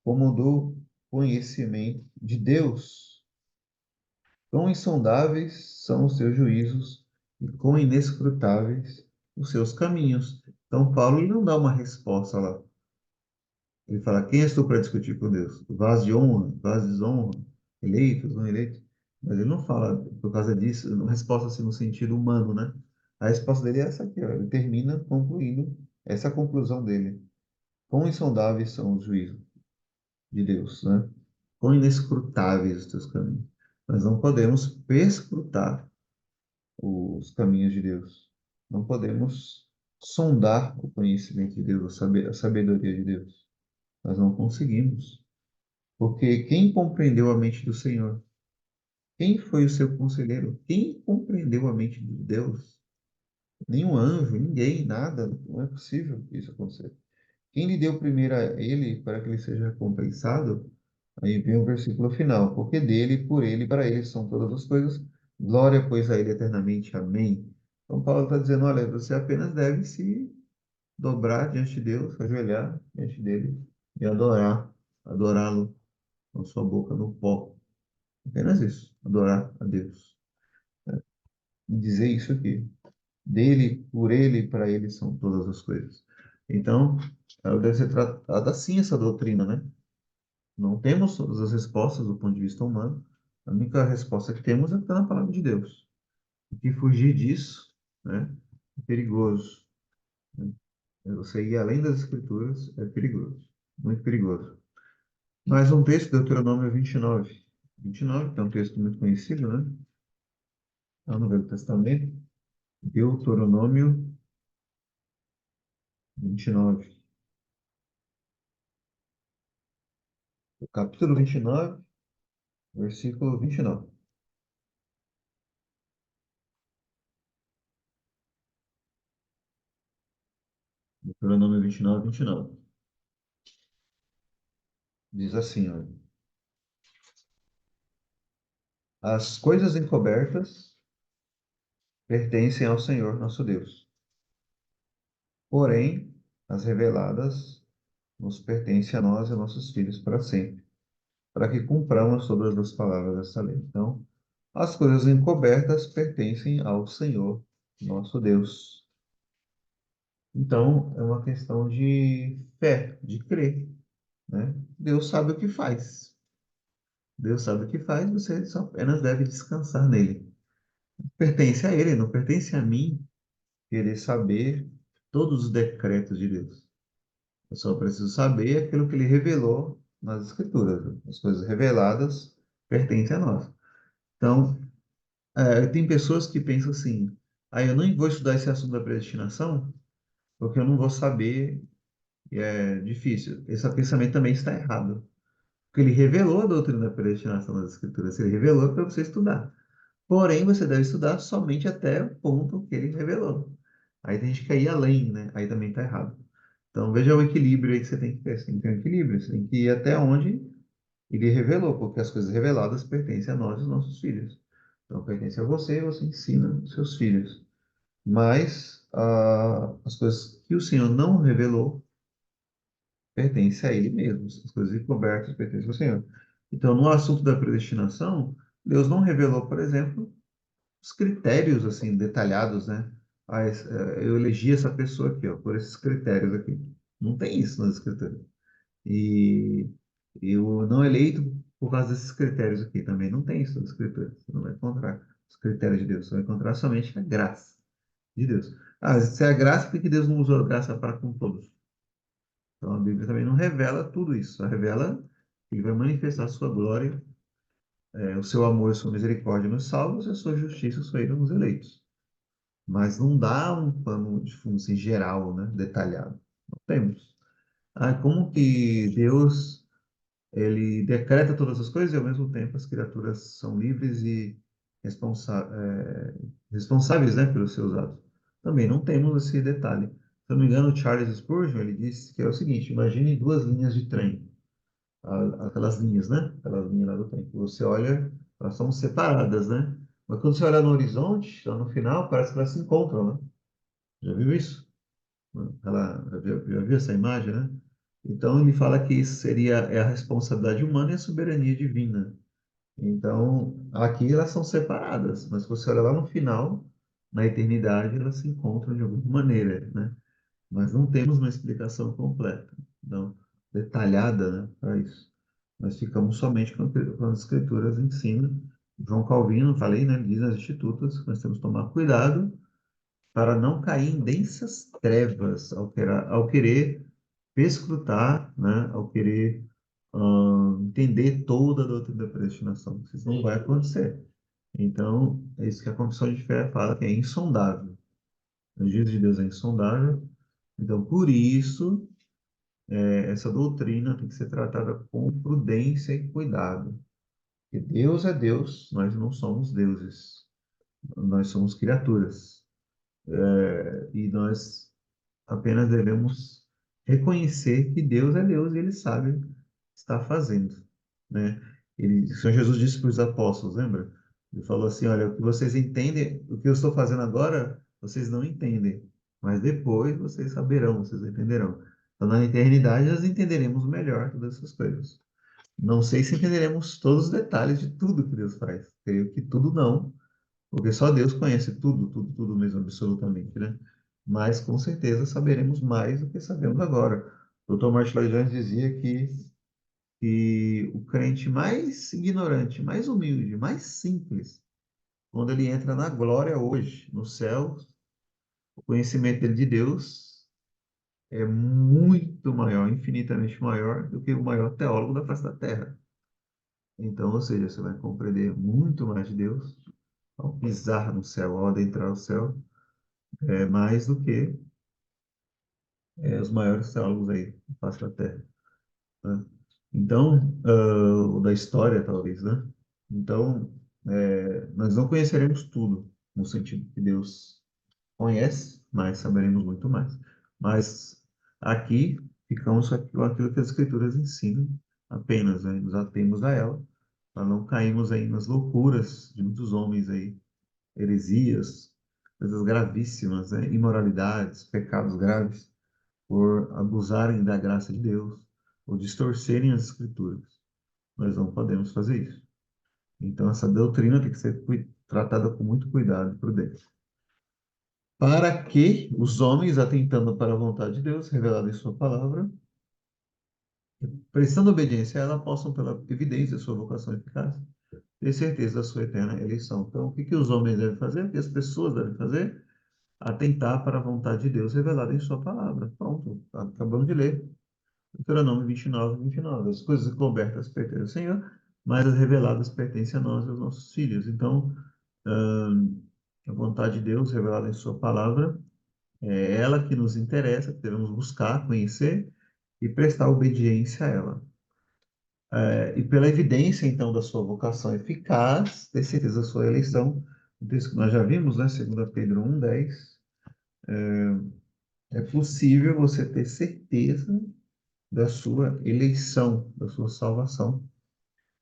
como do conhecimento de Deus. Quão insondáveis são os seus juízos e quão inescrutáveis os seus caminhos. Então, Paulo ele não dá uma resposta lá. Ele fala: quem és tu para discutir com Deus? Vaso de honra, vaso de desonra, eleitos, não eleitos? Mas ele não fala por causa disso, uma resposta assim no sentido humano, né? A resposta dele é essa aqui, ó. Ele termina concluindo essa conclusão dele. Quão insondáveis são os juízos de Deus, né? Quão inescrutáveis os teus caminhos. Nós não podemos perscrutar os caminhos de Deus. Não podemos sondar o conhecimento de Deus, a sabedoria de Deus. Nós não conseguimos. Porque quem compreendeu a mente do Senhor? Quem foi o seu conselheiro? Quem compreendeu a mente de Deus? Nenhum anjo, ninguém, nada. Não é possível isso acontecer. Quem lhe deu primeiro a ele para que ele seja recompensado? Aí vem o versículo final. Porque dele, por ele, para ele são todas as coisas. Glória, pois, a ele eternamente. Amém. Então, Paulo está dizendo: olha, você apenas deve se dobrar diante de Deus, ajoelhar diante dele e adorar, adorá-lo com sua boca no pó. Apenas isso, adorar a Deus. E dizer isso aqui. Dele, por ele, para ele são todas as coisas. Então, deve ser tratada assim essa doutrina, né? Não temos todas as respostas do ponto de vista humano. A única resposta que temos é que está na palavra de Deus. E que fugir disso, né, é perigoso. Né? Você ir além das escrituras é perigoso. Muito perigoso. Mais um texto, Deuteronômio 29. 29, que é um texto muito conhecido, né? Está no Velho Testamento. Deuteronômio 29. O capítulo 29, versículo 29. Deuteronômio 29, 29. Diz assim, olha. As coisas encobertas pertencem ao Senhor nosso Deus. Porém, as reveladas nos pertencem a nós e a nossos filhos para sempre, para que cumpramos todas as palavras desta lei. Então, as coisas encobertas pertencem ao Senhor nosso Deus. Então, é uma questão de fé, de crer, né? Deus sabe o que faz. Deus sabe o que faz, você só apenas deve descansar nele. Pertence a ele, não pertence a mim querer saber todos os decretos de Deus. Eu só preciso saber aquilo que ele revelou nas Escrituras. As coisas reveladas pertencem a nós. Então, tem pessoas que pensam assim: ah, eu não vou estudar esse assunto da predestinação porque eu não vou saber, e é difícil. Esse pensamento também está errado. Porque ele revelou a doutrina da predestinação nas Escrituras. Se ele revelou, é para você estudar. Porém, você deve estudar somente até o ponto que ele revelou. Aí tem gente que quer ir além, né? Aí também está errado. Então, veja o equilíbrio aí que você tem que ter. Você tem que ter um equilíbrio. Você tem que ir até onde ele revelou, porque as coisas reveladas pertencem a nós e aos nossos filhos. Então, pertence a você e você ensina os seus filhos. Mas as coisas que o Senhor não revelou pertencem a Ele mesmo. As coisas encobertas pertencem ao Senhor. Então, no assunto da predestinação, Deus não revelou, por exemplo, os critérios assim detalhados, né? Ah, eu elegi essa pessoa aqui, ó, por esses critérios aqui. Não tem isso nas escrituras. E eu não eleito por causa desses critérios aqui também. Não tem isso nas escrituras. Você não vai encontrar os critérios de Deus. Você vai encontrar somente a graça de Deus. Ah, se é a graça, por que Deus não usou a graça para com todos? Então a Bíblia também não revela tudo isso. Só revela que ele vai manifestar a sua glória O seu amor e sua misericórdia nos salvos e a sua justiça saíram nos eleitos. Mas não dá um pano de fundo assim, geral, né, detalhado. Não temos. Ah, como que Deus ele decreta todas as coisas e ao mesmo tempo as criaturas são livres e responsáveis, né, pelos seus atos? Também não temos esse detalhe. Se eu não me engano, o Charles Spurgeon ele disse que é o seguinte: imagine duas linhas de trem, aquelas linhas, né? Aquelas linhas lá do trem. Que você olha, elas são separadas, né? Mas quando você olha no horizonte, lá no final, parece que elas se encontram, né? Já viu isso? Já viu essa imagem, né? Então ele fala que isso seria a responsabilidade humana e a soberania divina. Então, aqui elas são separadas, mas se você olha lá no final, na eternidade, elas se encontram de alguma maneira, né? Mas não temos uma explicação completa, não detalhada, né, para isso. Nós ficamos somente com as escrituras ensinam. João Calvino, falei, né, diz nas Institutas, que nós temos que tomar cuidado para não cair em densas trevas ao querer perscrutar, né, ao querer entender toda a doutrina da predestinação. Isso não vai acontecer. Então, é isso que a confissão de fé fala, que é insondável. O juízo de Deus é insondável. Então, por isso, essa doutrina tem que ser tratada com prudência e cuidado. Porque Deus é Deus, nós não somos deuses. Nós somos criaturas. E nós apenas devemos reconhecer que Deus é Deus e Ele sabe o que está fazendo, né? O Senhor Jesus disse para os apóstolos, lembra? Ele falou assim, olha, o que vocês entendem, o que eu estou fazendo agora, vocês não entendem, mas depois vocês saberão, vocês entenderão. Então, na eternidade, nós entenderemos melhor todas essas coisas. Não sei se entenderemos todos os detalhes de tudo que Deus faz. Creio que tudo não, porque só Deus conhece tudo, tudo, tudo mesmo, absolutamente, né? Mas com certeza saberemos mais do que sabemos agora. O Dr. Martin Lloyd Jones dizia que o crente mais ignorante, mais humilde, mais simples, quando ele entra na glória hoje, no céu, o conhecimento dele de Deus é muito maior, infinitamente maior do que o maior teólogo da face da terra. Então, ou seja, você vai compreender muito mais de Deus ao pisar no céu, ao adentrar o céu, mais do que os maiores teólogos aí da face da Terra, né? Então, o da história, talvez, né? Então, nós não conheceremos tudo, no sentido que Deus conhece, mas saberemos muito mais. Mas aqui ficamos com aquilo que as Escrituras ensinam, apenas, né? Nos atemos a ela, para não cairmos aí nas loucuras de muitos homens aí, heresias, coisas gravíssimas, né? Imoralidades, pecados graves por abusarem da graça de Deus ou distorcerem as escrituras. Nós não podemos fazer isso. Então, essa doutrina tem que ser tratada com muito cuidado e prudência. Para que os homens, atentando para a vontade de Deus, revelada em Sua palavra, prestando obediência a ela, possam, pela evidência de sua vocação eficaz, ter certeza da sua eterna eleição. Então, o que, que os homens devem fazer? O que as pessoas devem fazer? Atentar para a vontade de Deus revelada em Sua palavra. Pronto, acabamos de ler. Deuteronômio 29, 29. As coisas encobertas pertencem ao Senhor, mas as reveladas pertencem a nós e aos nossos filhos. Então, hum, a vontade de Deus revelada em Sua palavra é ela que nos interessa, que devemos buscar, conhecer e prestar obediência a ela. E pela evidência, então, da sua vocação eficaz, ter certeza da sua eleição, o texto que nós já vimos, né, 2 Pedro 1:10, é possível você ter certeza da sua eleição, da sua salvação.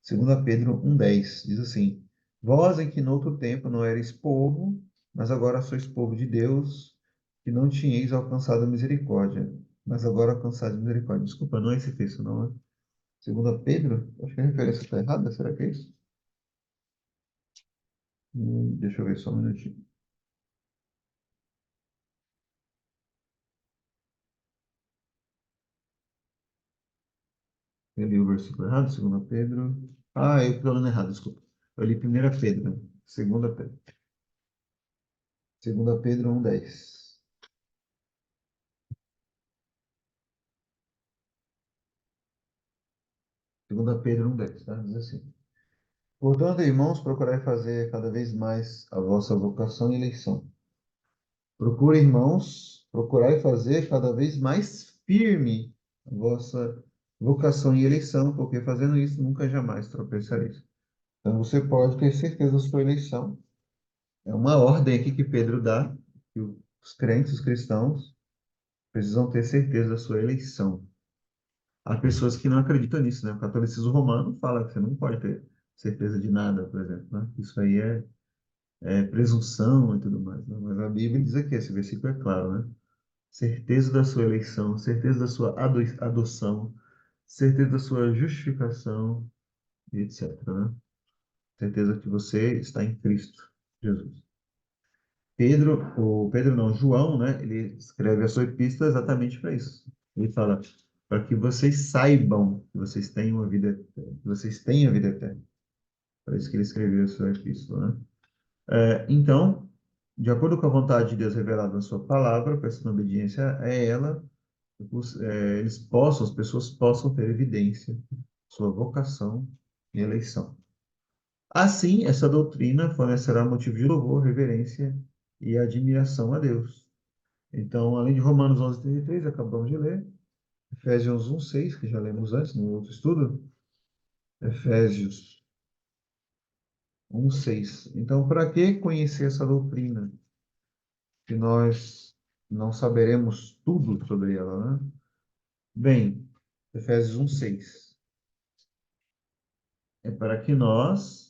2 Pedro 1:10 diz assim: Vós em que noutro tempo não erais povo, mas agora sois povo de Deus, que não tinhais alcançado a misericórdia, mas agora alcançado misericórdia. Desculpa, não é esse texto, não é? 2 Pedro? Acho que a referência está errada, será que é isso? Deixa eu ver só um minutinho. Eu li o versículo errado, 2 Pedro. Ah, eu estou lendo errado, desculpa. Eu li 1 Pedro, 2 Pedro. 2 Pedro 1:10. 2 Pedro 1:10, tá? Diz assim. Portanto, irmãos, procurai fazer cada vez mais a vossa vocação e eleição. Procure, irmãos, procurai fazer cada vez mais firme a vossa vocação e eleição, porque fazendo isso nunca jamais tropeçareis. Então você pode ter certeza da sua eleição. É uma ordem aqui que Pedro dá, que os crentes, os cristãos, precisam ter certeza da sua eleição. Há pessoas que não acreditam nisso, né? O catolicismo romano fala que você não pode ter certeza de nada, por exemplo, né? Isso aí é presunção e tudo mais, né? Mas a Bíblia diz aqui, esse versículo é claro, né? Certeza da sua eleição, certeza da sua adoção, certeza da sua justificação, e etc, né? Certeza que você está em Cristo Jesus. Pedro não, João, né? Ele escreve a sua epístola exatamente para isso. Ele fala para que vocês saibam que vocês têm uma vida eterna, que vocês têm a vida eterna. Para isso que ele escreveu a sua epístola, né? Então, de acordo com a vontade de Deus revelada na sua palavra, prestando obediência a ela, as pessoas possam ter evidência de sua vocação e eleição. Assim, essa doutrina fornecerá motivo de louvor, reverência e admiração a Deus. Então, além de Romanos 11:33, acabamos de ler, Efésios 1:6, que já lemos antes no outro estudo, Efésios 1:6. Então, para que conhecer essa doutrina, se nós não saberemos tudo sobre ela, né? Bem, Efésios 1:6 é para que nós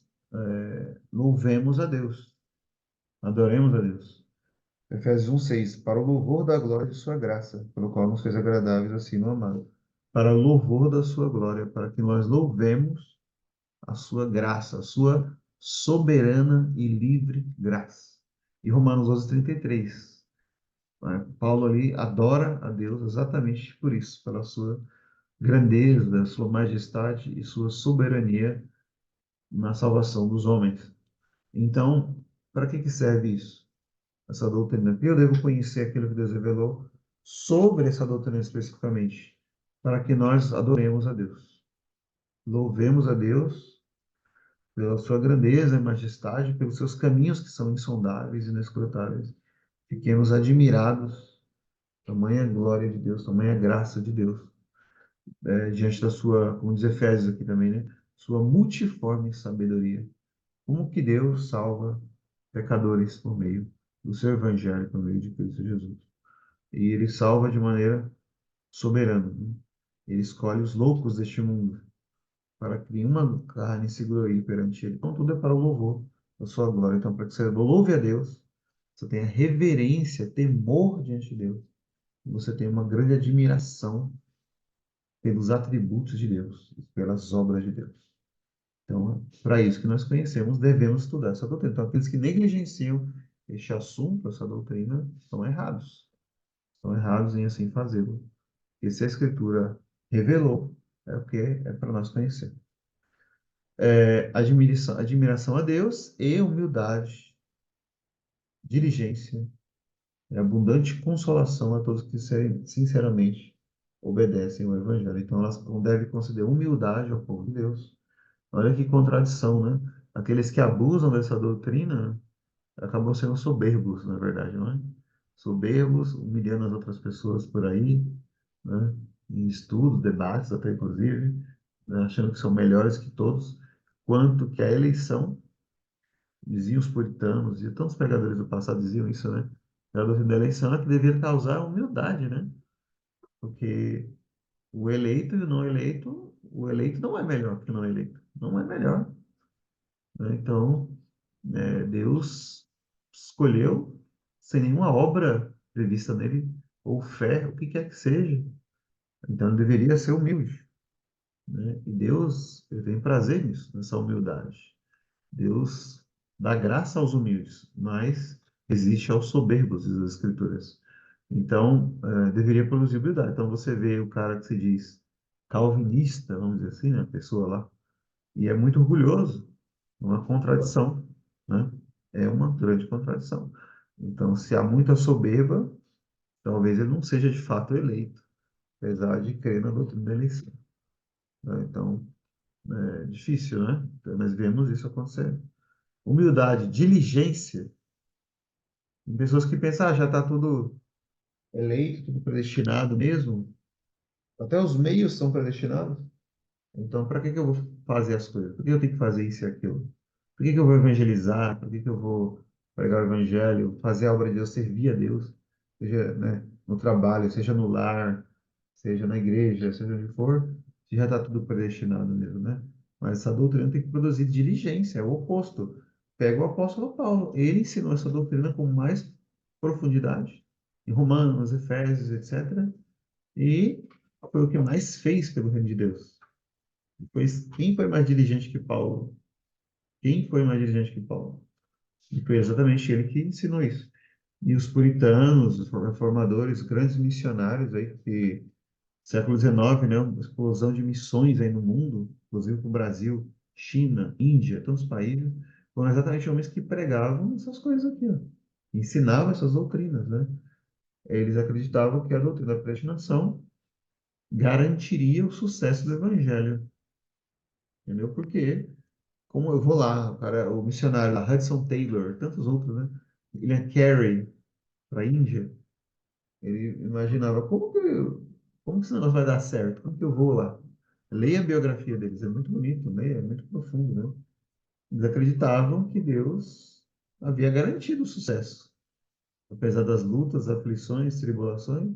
louvemos a Deus, adoremos a Deus. Efésios 1:6, para o louvor da glória de sua graça, pelo qual nos fez agradáveis assim no amado. Para o louvor da sua glória, para que nós louvemos a sua graça, a sua soberana e livre graça. E Romanos 11:33, né? Paulo ali adora a Deus exatamente por isso, pela sua grandeza, sua majestade e sua soberania na salvação dos homens. Então, para que serve isso? Essa doutrina? Eu devo conhecer aquilo que Deus revelou sobre essa doutrina especificamente, para que nós adoremos a Deus. Louvemos a Deus pela sua grandeza e majestade, pelos seus caminhos que são insondáveis e inescrutáveis. Fiquemos admirados, tamanha glória de Deus, tamanha graça de Deus, diante da sua, como diz Efésios aqui também, né? Sua multiforme sabedoria. Como que Deus salva pecadores por meio do seu evangelho, por meio de Cristo Jesus. E ele salva de maneira soberana, né? Ele escolhe os loucos deste mundo para que nenhuma carne se glorie perante ele. Então, tudo é para o louvor da sua glória. Então, para que você louve a Deus, você tenha reverência, temor diante de Deus, você tenha uma grande admiração pelos atributos de Deus, pelas obras de Deus. Então, para isso que nós conhecemos, devemos estudar essa doutrina. Então, aqueles que negligenciam este assunto, essa doutrina, estão errados. Estão errados em assim fazê-lo. E se a Escritura revelou, é o que é para nós conhecer. Admiração a Deus e humildade, diligência e abundante consolação a todos que sinceramente obedecem ao Evangelho. Então, elas devem conceder humildade ao povo de Deus. Olha que contradição, né? Aqueles que abusam dessa doutrina acabam sendo soberbos, na verdade, não é? Soberbos, humilhando as outras pessoas por aí, né? Em estudos, debates, até inclusive, né? Achando que são melhores que todos, quanto que a eleição, diziam os puritanos, e tantos pregadores do passado diziam isso, né? A doutrina da eleição é que devia causar humildade, né? Porque o eleito não é melhor que o não eleito, não é melhor, né? Então, Deus escolheu, sem nenhuma obra prevista nele, ou fé, o que quer que seja. Então, ele deveria ser humilde, né? E Deus, ele tem prazer nisso, nessa humildade. Deus dá graça aos humildes, mas existe aos soberbos, diz as Escrituras. Então, deveria produzir humildade. Então, você vê o cara que se diz calvinista, vamos dizer assim, né? A pessoa lá, e é muito orgulhoso, uma contradição, né? É uma grande contradição. Então, se há muita soberba, talvez ele não seja de fato eleito, apesar de crer na doutrina da eleição, né? Então, É difícil, né? Então, nós vemos isso acontecendo. Humildade, diligência, em pessoas que pensam, já está tudo eleito, tudo predestinado mesmo. Até os meios são predestinados. Então, para que que eu vou fazer as coisas? Por que eu tenho que fazer isso e aquilo? Por que que eu vou evangelizar? Por que que eu vou pregar o evangelho, fazer a obra de Deus, servir a Deus, seja, né, no trabalho, seja no lar, seja na igreja, seja onde for, se já está tudo predestinado mesmo, né? Mas essa doutrina tem que produzir diligência, é o oposto. Pega o apóstolo Paulo, ele ensinou essa doutrina com mais profundidade, em Romanos, Efésios, etc. E foi o que mais fez pelo reino de Deus. Pois quem foi mais diligente que Paulo? Quem foi mais diligente que Paulo? E foi exatamente ele que ensinou isso. E os puritanos, os reformadores, grandes missionários aí, que século XIX, né, uma explosão de missões aí no mundo, inclusive para o Brasil, China, Índia, tantos países, foram exatamente homens que pregavam essas coisas aqui, ó. Ensinavam essas doutrinas, né? Eles acreditavam que a doutrina da predestinação garantiria o sucesso do evangelho, entendeu? Porque como eu vou lá, para o missionário lá, Hudson Taylor, tantos outros, né? William Carey, para a Índia, ele imaginava, como que esse negócio vai dar certo? Como que eu vou lá? Leia a biografia deles, é muito bonito, né? É muito profundo, né? Eles acreditavam que Deus havia garantido o sucesso. Apesar das lutas, aflições, tribulações,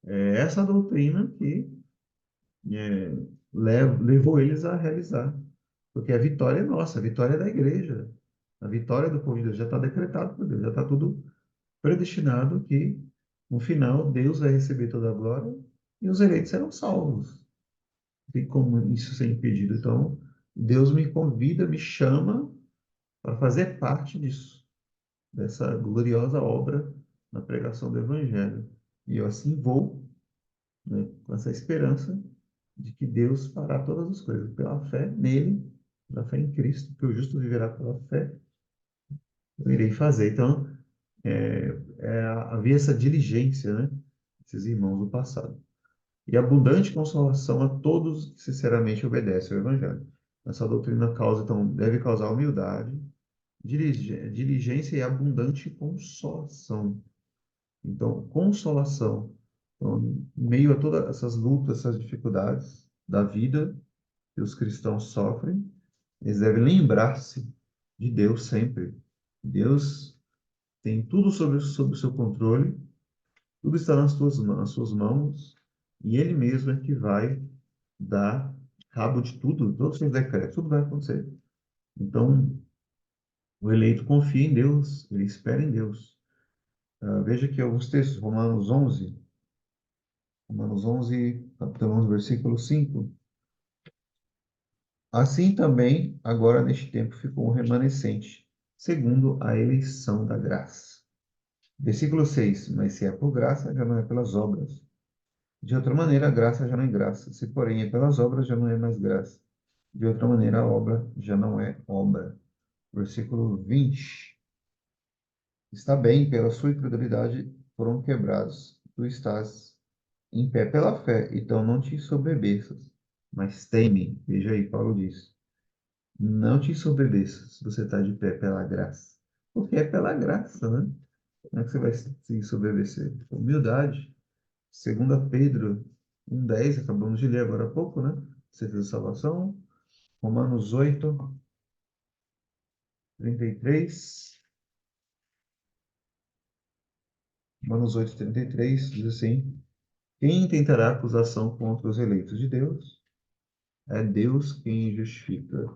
é essa doutrina que é, levou eles a realizar. Porque a vitória é nossa, a vitória é da igreja. A vitória do povo de Deus já está decretado por Deus, já está tudo predestinado que no final Deus vai receber toda a glória e os eleitos serão salvos. Não tem como isso ser impedido. Então, Deus me convida, me chama para fazer parte disso, dessa gloriosa obra na pregação do Evangelho. E eu assim vou, né, com essa esperança de que Deus fará todas as coisas pela fé nele, pela fé em Cristo, que o justo viverá pela fé, eu irei fazer. Então, havia essa diligência, né? Esses irmãos do passado. E abundante consolação a todos que sinceramente obedecem ao Evangelho. Essa doutrina causa, então, deve causar humildade, diligência e abundante consolação. Então, consolação. Então, em meio a todas essas lutas, essas dificuldades da vida que os cristãos sofrem, eles devem lembrar-se de Deus sempre. Deus tem tudo sob o seu controle, tudo está nas suas mãos, e Ele mesmo é que vai dar cabo de tudo, todos os seus decretos, tudo vai acontecer. Então, o eleito confia em Deus, ele espera em Deus. Veja aqui alguns textos, Romanos 11, capítulo 11, versículo 5. Assim também, agora neste tempo, ficou um remanescente, segundo a eleição da graça. Versículo 6. Mas se é por graça, já não é pelas obras. De outra maneira, a graça já não é graça. Se, porém, é pelas obras, já não é mais graça. De outra maneira, a obra já não é obra. Versículo 20. Está bem, pela sua incredulidade foram quebrados. Tu estás em pé pela fé, então não te ensoberbeças, mas teme. Veja aí, Paulo diz. Não te ensoberbeças se você está de pé pela graça. Porque é pela graça, né? Como é que você vai se ensoberbecer? Humildade. Segunda Pedro 1:10, acabamos de ler agora há pouco, né? Certeza de salvação. Romanos 8:33. Romanos 8:33 diz assim: Quem tentará acusação contra os eleitos de Deus? É Deus quem justifica.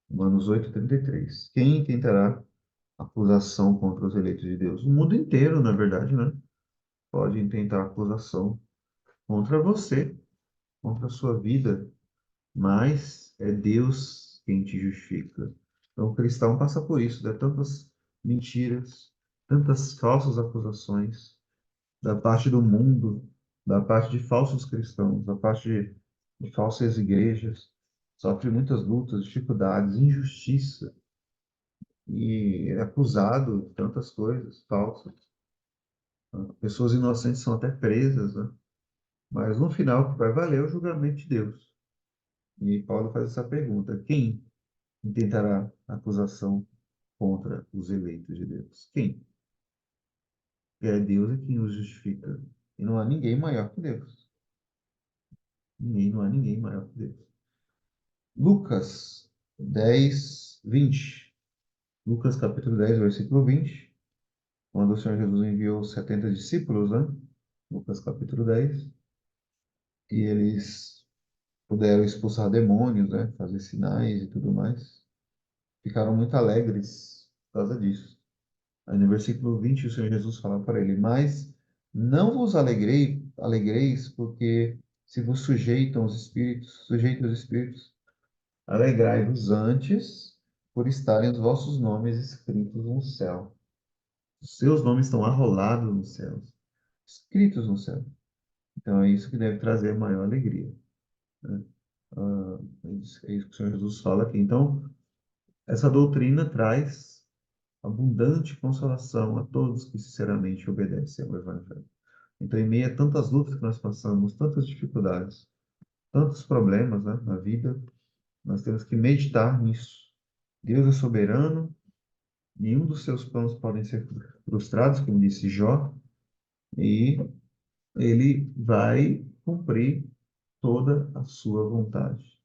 Romanos 8:33. Quem tentará acusação contra os eleitos de Deus? O mundo inteiro, na verdade, né? Pode intentar acusação contra você, contra a sua vida, mas é Deus quem te justifica. Então, o cristão passa por isso, né? Tantas mentiras, tantas falsas acusações da parte do mundo, da parte de falsos cristãos, da parte de falsas igrejas, sofre muitas lutas, dificuldades, injustiça e é acusado de tantas coisas falsas. Pessoas inocentes são até presas, né? Mas no final, o que vai valer é o julgamento de Deus. E Paulo faz essa pergunta: quem intentará acusação contra os eleitos de Deus? Quem? É Deus é quem os justifica. E não há ninguém maior que Deus. Não há ninguém maior que Deus. Lucas 10, 20. Lucas capítulo 10, versículo 20. Quando o Senhor Jesus enviou os 70 discípulos, né? Lucas capítulo 10. E eles puderam expulsar demônios, né? Fazer sinais e tudo mais. Ficaram muito alegres por causa disso. Aí no versículo 20, o Senhor Jesus fala para ele: Mas não vos alegreis, porque se vos sujeitam os espíritos, alegrai-vos antes por estarem os vossos nomes escritos no céu. Os seus nomes estão arrolados nos céus, escritos no céu. Então é isso que deve trazer maior alegria, né? É isso que o Senhor Jesus fala aqui. Então, essa doutrina traz abundante consolação a todos que sinceramente obedecem ao Evangelho. Então, em meio a tantas lutas que nós passamos, tantas dificuldades, tantos problemas, né, na vida, nós temos que meditar nisso. Deus é soberano, nenhum dos seus planos podem ser frustrados, como disse Jó, e ele vai cumprir toda a sua vontade.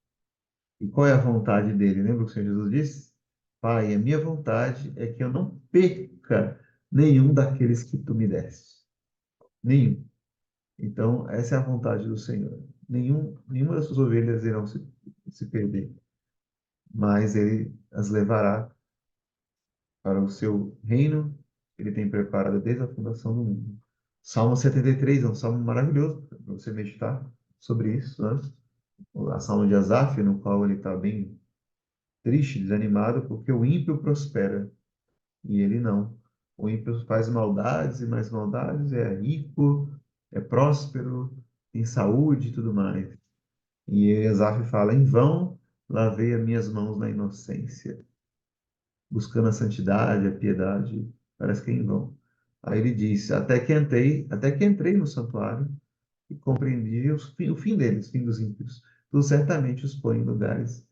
E qual é a vontade dele? Lembra o que o Senhor Jesus disse? Pai, a minha vontade é que eu não perca nenhum daqueles que tu me deste. Nenhum. Então, essa é a vontade do Senhor. Nenhuma das suas ovelhas irão se perder, mas ele as levará para o seu reino, que ele tem preparado desde a fundação do mundo. Salmo 73 é um salmo maravilhoso para você meditar sobre isso, né? A Salmo de Asaf, no qual ele está bem triste, desanimado, porque o ímpio prospera e ele não. O ímpio faz maldades e mais maldades, é rico, é próspero, tem saúde e tudo mais. E Asaf fala: em vão lavei as minhas mãos na inocência, buscando a santidade, a piedade, parece que é em vão. Aí ele diz: até que entrei no santuário e compreendi o fim deles, o fim dos ímpios. Tu certamente os põe em lugares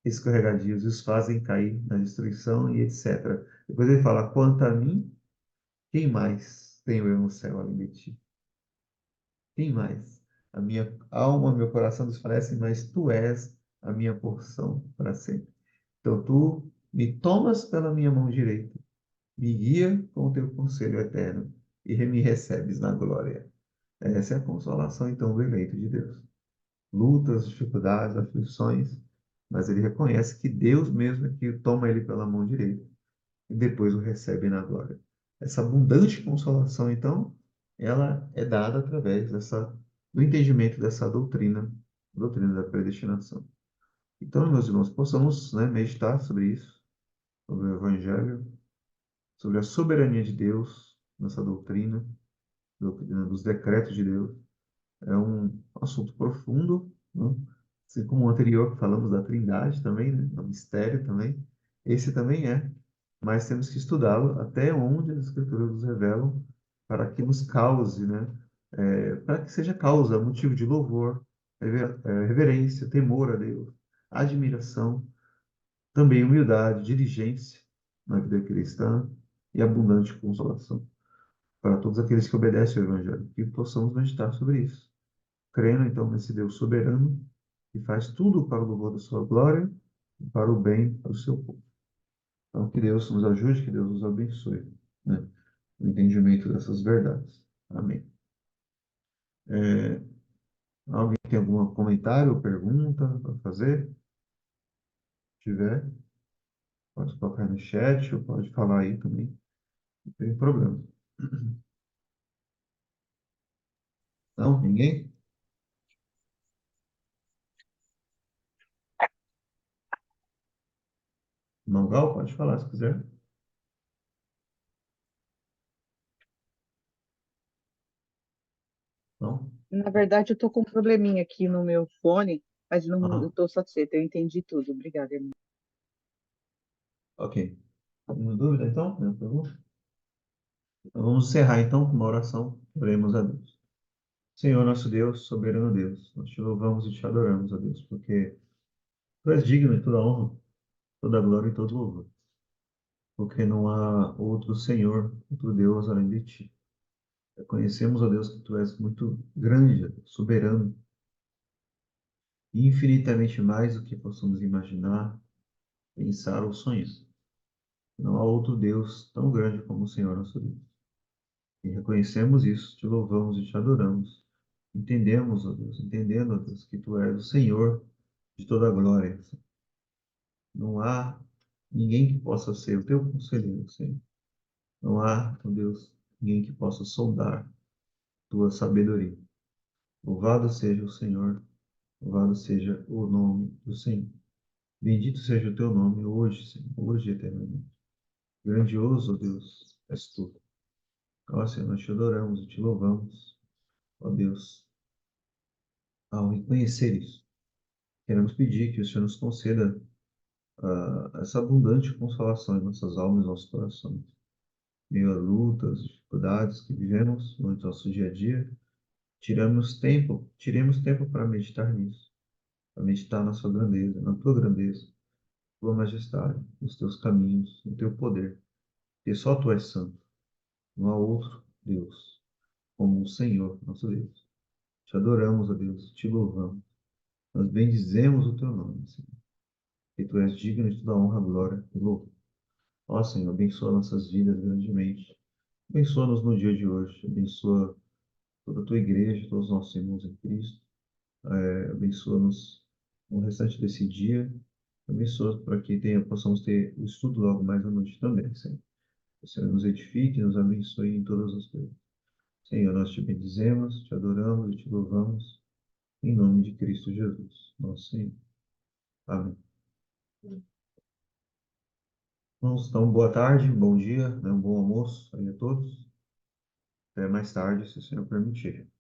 escorregadios e os fazem cair na destruição e etc. Depois ele fala: quanto a mim, quem mais tenho eu no céu além de ti? Quem mais? A minha alma, meu coração desfalecem, mas tu és a minha porção para sempre. Então tu me tomas pela minha mão direita, me guia com o teu conselho eterno e me recebes na glória. Essa é a consolação, então, do eleito de Deus. Lutas, dificuldades, aflições, mas ele reconhece que Deus mesmo é que toma ele pela mão direita e depois o recebe na glória. Essa abundante consolação, então, ela é dada através do entendimento dessa doutrina da predestinação. Então, meus irmãos, possamos, né, meditar sobre isso, sobre o Evangelho, sobre a soberania de Deus nessa doutrina dos decretos de Deus. É um assunto profundo, né? Assim como o anterior, que falamos da Trindade também, né? É um mistério também. Esse também é, mas temos que estudá-lo até onde as Escrituras nos revelam para que nos cause, né? Para que seja causa, motivo de louvor, reverência, temor a Deus, admiração, também humildade, diligência na vida cristã e abundante consolação para todos aqueles que obedecem ao Evangelho. Que possamos meditar sobre isso, crendo então nesse Deus soberano que faz tudo para o louvor da sua glória e para o bem do seu povo. Então, que Deus nos ajude, que Deus nos abençoe, né, no entendimento dessas verdades. Amém. É, alguém tem algum comentário ou pergunta para fazer? Se tiver, pode colocar no chat ou pode falar aí também, não tem problema. Não? Ninguém? Mangal, pode falar se quiser. Não? Na verdade, eu tô com um probleminha aqui no meu fone, mas não, eu Ah, tô satisfeita, eu entendi tudo. Obrigada, irmão. ok. Alguma dúvida então? Nenhuma pergunta? Então, vamos encerrar então com uma oração. Oremos a Deus. Senhor nosso Deus, soberano Deus, nós te louvamos e te adoramos, ó Deus, porque Tu és digno de toda honra, toda glória e todo louvor, porque não há outro Senhor, outro Deus além de ti. Reconhecemos, ó Deus, que tu és muito grande, soberano, e infinitamente mais do que possamos imaginar, pensar ou sonhar. Não há outro Deus tão grande como o Senhor nosso Deus. E reconhecemos isso, te louvamos e te adoramos. Entendemos, ó Deus, entendendo, ó Deus, que tu és o Senhor de toda a glória. Não há ninguém que possa ser o teu conselheiro, Senhor. Não há, ó Deus, ninguém que possa sondar tua sabedoria. Louvado seja o Senhor, louvado seja o nome do Senhor. Bendito seja o teu nome hoje, Senhor, hoje e eternamente. Grandioso, ó Deus, és tu. Ó Senhor, nós te adoramos e te louvamos, ó Deus, ao reconhecer isso. Queremos pedir que o Senhor nos conceda essa abundante consolação em nossas almas e nossos corações. Meio a lutas, dificuldades que vivemos no nosso dia a dia, tiremos tempo para meditar nisso, para meditar na sua grandeza, na tua grandeza, tua majestade, nos teus caminhos, no teu poder. Porque só tu és santo, não há outro Deus como o Senhor, nosso Deus. Te adoramos, ó Deus, te louvamos. Nós bendizemos o teu nome, Senhor. E tu és digno de toda honra, glória e louvor. Ó Senhor, abençoa nossas vidas grandemente. Abençoa-nos no dia de hoje. Abençoa toda a tua igreja, todos os nossos irmãos em Cristo. Abençoa-nos no restante desse dia. Abençoa para que possamos ter o estudo logo mais à noite também, Senhor. Que o Senhor nos edifique e nos abençoe em todas as coisas. Senhor, nós te bendizemos, te adoramos e te louvamos. Em nome de Cristo Jesus, nosso Senhor. Amém. Então, boa tarde, bom dia, né, um bom almoço aí a todos. Até mais tarde, se o Senhor permitir.